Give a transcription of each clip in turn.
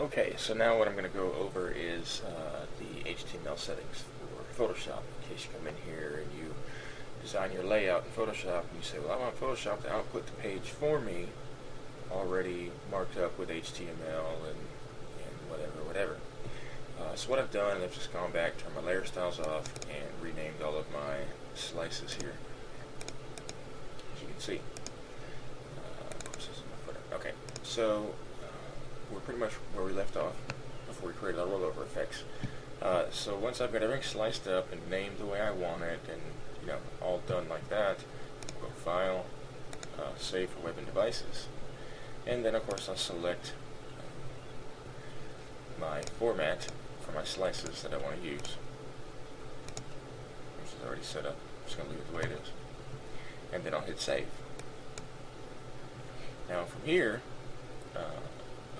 Okay, so now what I'm going to go over is the HTML settings for Photoshop. In case you come in here and you design your layout in Photoshop and you say, well, I want Photoshop to output the page for me already marked up with HTML and whatever. So what I've done is I've just gone back, turned my layer styles off, and renamed all of my slices here, as you can see. Okay, so we're pretty much where we left off before we created our rollover effects. So once I've got everything sliced up and named the way I want it, and all done like that, go File, Save for Web and Devices, and then of course I'll select my format for my slices that I want to use, which is already set up. I'm just going to leave it the way it is, and then I'll hit Save. Now from here,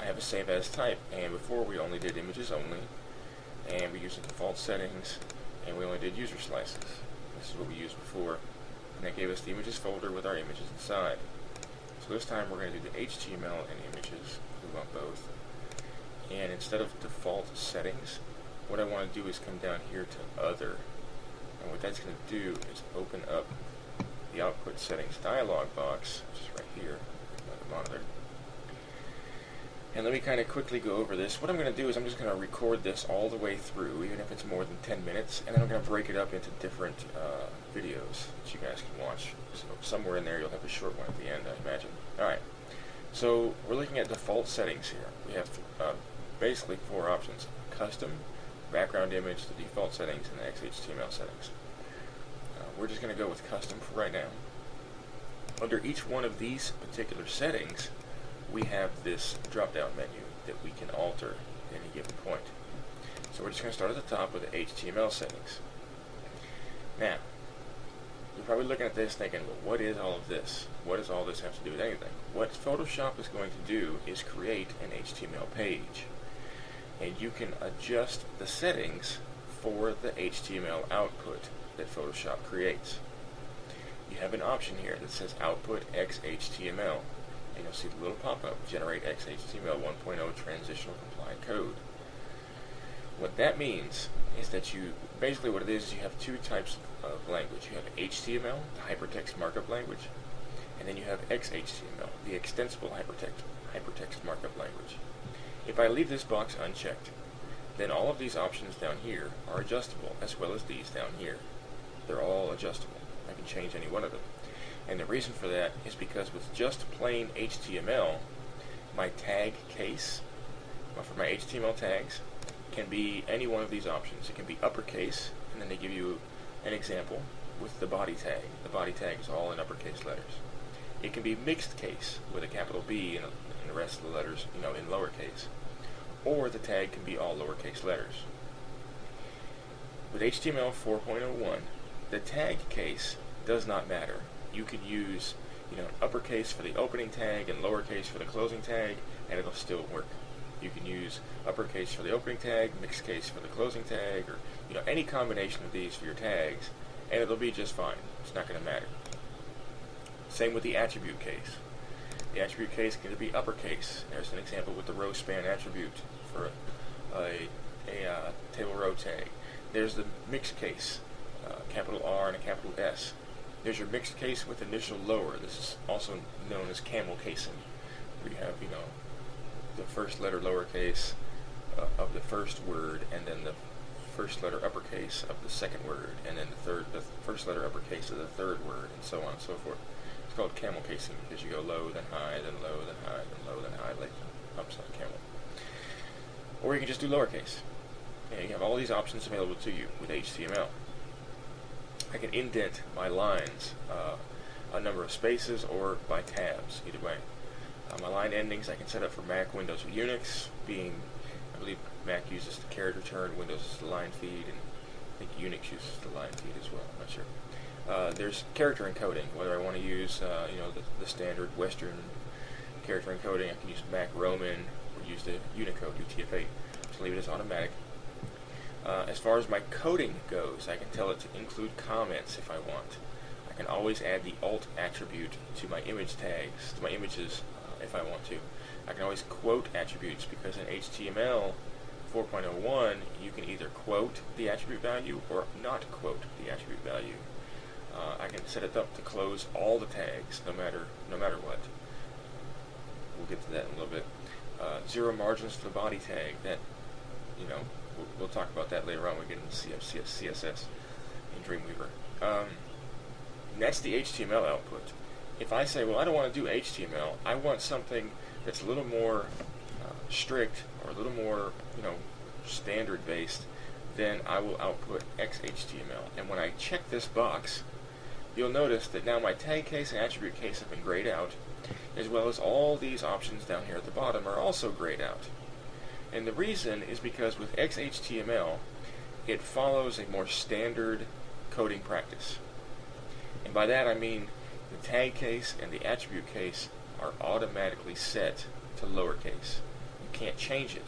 I have a save as type, and before we only did images only, and we used the default settings, and we only did user slices. This is what we used before, and that gave us the images folder with our images inside. So this time we're going to do the HTML and images. We want both. And instead of default settings, what I want to do is come down here to Other, and what that's going to do is open up the Output Settings dialog box, which is right here on the monitor. And let me kind of quickly go over this. What I'm going to do is I'm just going to record this all the way through, even if it's more than 10 minutes, and then I'm going to break it up into different videos that you guys can watch. So somewhere in there you'll have a short one at the end, I imagine. Alright, so we're looking at default settings here. We have basically 4 options: custom, background image, the default settings, and the XHTML settings. We're just going to go with custom for right now. Under each one of these particular settings, we have this drop-down menu that we can alter at any given point. So we're just going to start at the top with the HTML settings. Now, you're probably looking at this thinking, well, what is all of this? What does all this have to do with anything? What Photoshop is going to do is create an HTML page. And you can adjust the settings for the HTML output that Photoshop creates. You have an option here that says Output XHTML, and you'll see the little pop-up, Generate XHTML 1.0 Transitional Compliant Code. What that means is that basically what it is you have 2 types of language. You have HTML, the hypertext markup language, and then you have XHTML, the extensible hypertext markup language. If I leave this box unchecked, then all of these options down here are adjustable, as well as these down here. They're all adjustable. I can change any one of them. And the reason for that is because with just plain HTML, my tag case, for my HTML tags, can be any one of these options. It can be uppercase, and then they give you an example with the body tag. The body tag is all in uppercase letters. It can be mixed case with a capital B and the rest of the letters, in lowercase. Or the tag can be all lowercase letters. With HTML 4.01, the tag case does not matter. You can use, uppercase for the opening tag and lowercase for the closing tag, and it'll still work. You can use uppercase for the opening tag, mixed case for the closing tag, or any combination of these for your tags, and it'll be just fine. It's not going to matter. Same with the attribute case. The attribute case can be uppercase. There's an example with the row span attribute for a table row tag. There's the mixed case, capital R and a capital S. There's your mixed case with initial lower. This is also known as camel casing, where you have, the first letter lowercase of the first word, and then the first letter uppercase of the second word, and then the first letter uppercase of the third word, and so on and so forth. It's called camel casing because you go low, then high, then low, then high, then low, then high, like upside camel. Or you can just do lowercase. And you have all these options available to you with HTML. I can indent my lines a number of spaces or by tabs, either way. My line endings I can set up for Mac, Windows, or Unix, I believe Mac uses the character turn, Windows is the line feed, and I think Unix uses the line feed as well, I'm not sure. There's character encoding, whether I want to use the standard Western character encoding. I can use Mac Roman or use the Unicode UTF-8. Just leave it as automatic. As far as my coding goes, I can tell it to include comments if I want. I can always add the alt attribute to my image tags, to my images, if I want to. I can always quote attributes, because in HTML 4.01 you can either quote the attribute value or not quote the attribute value. I can set it up to close all the tags, no matter what. We'll get to that in a little bit. Zero margins for the body tag. That, we'll talk about that later on when we get into CSS in Dreamweaver. That's the HTML output. If I say, well, I don't want to do HTML, I want something that's a little more strict, or a little more, standard based, then I will output XHTML. And when I check this box, you'll notice that now my tag case and attribute case have been grayed out, as well as all these options down here at the bottom are also grayed out. And the reason is because with XHTML, it follows a more standard coding practice. And by that I mean the tag case and the attribute case are automatically set to lowercase. You can't change it,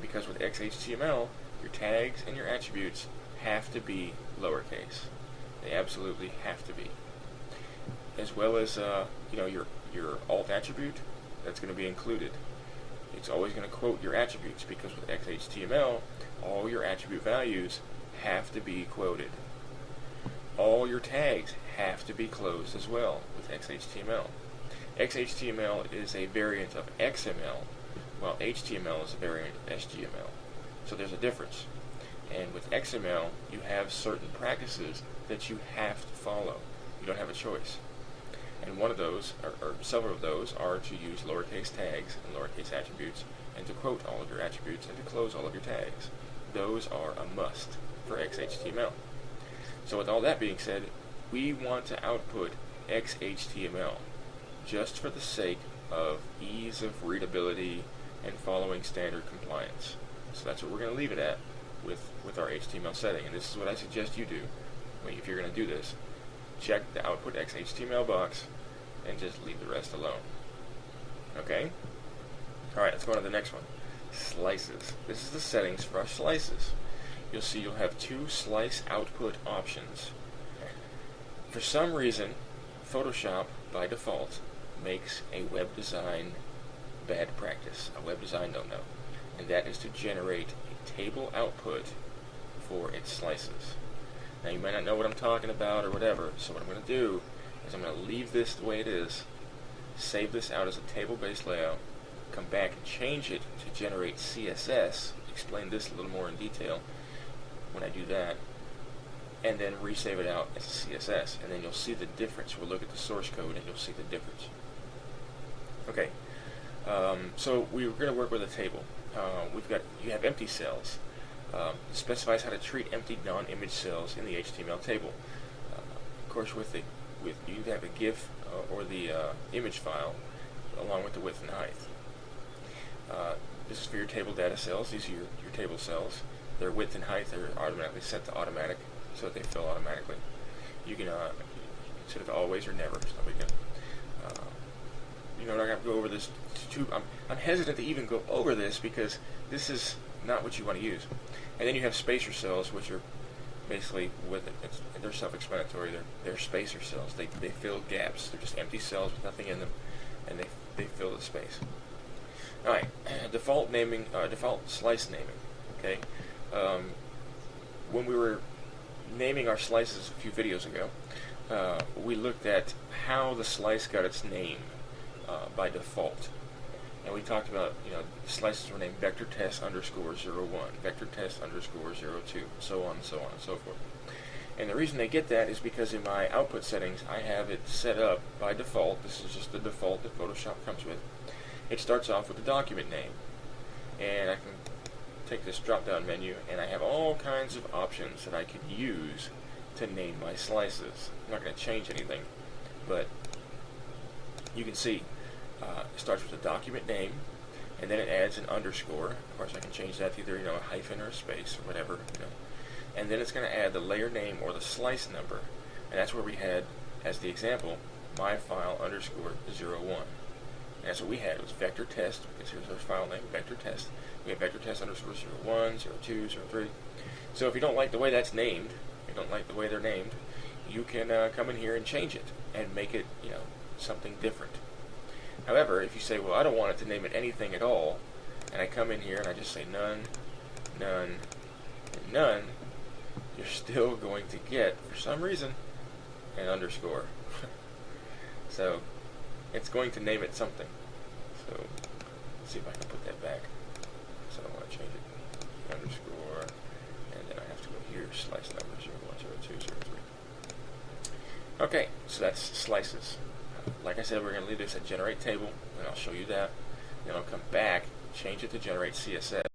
because with XHTML, your tags and your attributes have to be lowercase. They absolutely have to be. As well as your alt attribute, that's going to be included. It's always going to quote your attributes, because with XHTML, all your attribute values have to be quoted. All your tags have to be closed as well with XHTML. XHTML is a variant of XML, while HTML is a variant of SGML. So there's a difference. And with XML, you have certain practices that you have to follow. You don't have a choice. And one of those, or several of those, are to use lowercase tags and lowercase attributes, and to quote all of your attributes, and to close all of your tags. Those are a must for XHTML. So with all that being said, we want to output XHTML just for the sake of ease of readability and following standard compliance. So that's what we're going to leave it at with our HTML setting. And this is what I suggest you do if you're going to do this. Check the output XHTML box and just leave the rest alone. Okay? Alright, let's go on to the next one. Slices. This is the settings for our slices. You'll see you'll have two slice output options. For some reason, Photoshop, by default, makes a web design bad practice, a web design no-no. And that is to generate a table output for its slices. Now you might not know what I'm talking about or whatever, so what I'm going to do is I'm going to leave this the way it is, save this out as a table-based layout, come back and change it to generate CSS, explain this a little more in detail when I do that, and then resave it out as a CSS, and then you'll see the difference. We'll look at the source code and you'll see the difference. Okay, so we're going to work with a table. You have empty cells. It specifies how to treat empty non-image cells in the HTML table. Of course, you have a GIF or the image file along with the width and height. This is for your table data cells. These are your table cells. Their width and height are automatically set to automatic, so that they fill automatically. You can set it to always or never. So we can, I'm not going to go over this I'm hesitant to even go over this because this is not what you want to use. And then you have spacer cells, which are basically they're self-explanatory. They're spacer cells. They fill gaps. They're just empty cells with nothing in them, and they fill the space. All right, default slice naming. Okay, when we were naming our slices a few videos ago, we looked at how the slice got its name by default. And we talked about, slices were named vector test _01, vector test _02, so on and so on and so forth. And the reason they get that is because in my output settings, I have it set up by default. This is just the default that Photoshop comes with. It starts off with the document name. And I can take this drop-down menu, and I have all kinds of options that I can use to name my slices. I'm not going to change anything, but you can see it starts with a document name, and then it adds an underscore. Of course, I can change that to either a hyphen or a space or whatever. And then it's going to add the layer name or the slice number, and that's where we had, as the example, my file _01. And that's what we had. It was vector test, because here's our file name, vector test. We have vector test _01, 02, 03. So if you don't like the way that's named, you don't like the way they're named, you can come in here and change it and make it, something different. However, if you say, well, I don't want it to name it anything at all, and I come in here and I just say none, none, and none, you're still going to get, for some reason, an underscore. So it's going to name it something. So let's see if I can put that back. So I want to change it, underscore, and then I have to go here, slice number 0, 1, 0, 2, 0, 3. Okay, so that's slices. Like I said, we're going to leave this at generate table, and I'll show you that. Then I'll come back, change it to generate CSS.